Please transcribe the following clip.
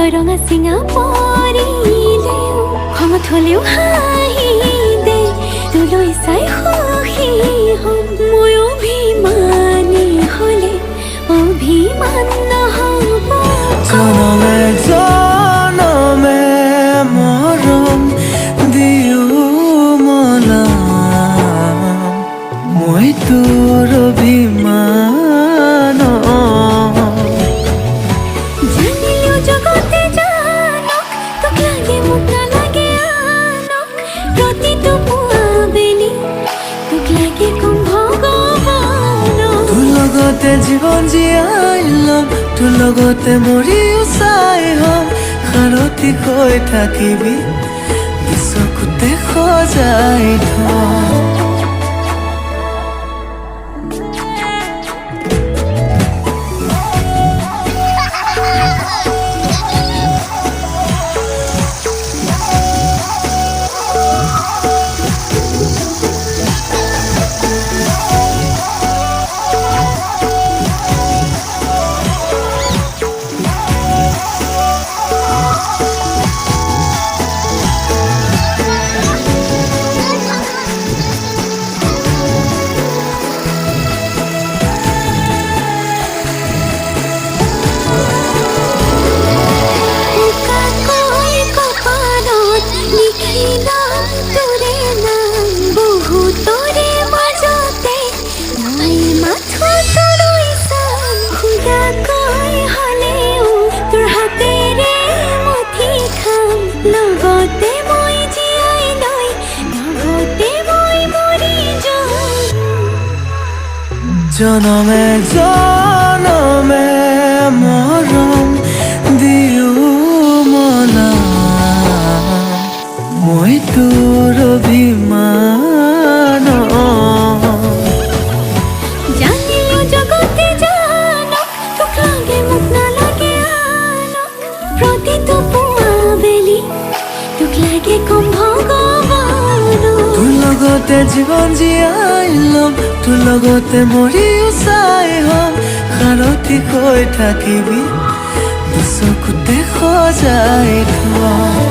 তৰঙা চিঙা পৰিলেও খঙত হ'লেও হাঁহি দে তোলৈ চাই সুখী হ'ম মই অভিমানী হ'লে অভিমান নহ'ব জনমে জনমে মৰম দিও মলাম মই তোৰ অভিমান জানিলেও জগতে জানক তোক লাগে মোক নালাগে আনক প্ৰতিটো পুৱা বেলি তোক লাগে কম ভগৱানক তোৰ লগতে জীৱন জীয়াই ল'ম তোৰ লগতে মৰিও চাই হ'ম সাৰথি হৈ থাকিবি চকুতে সজাই থম জনমে জনমে মৰম দিও মলাম মই তোৰ অভিমান জানিলেও জগতে জানক তোক লাগে মোক নালাগে আনক প্ৰতিটো পুৱা বেলি তোক লাগে কম ভগৱানক তোৰ লগতে জীৱন জীয়াই ল'ম তোৰ লগতে মৰিও চাই হ'ম সাৰথি হৈ থাকিবি চকুতে সজাই থম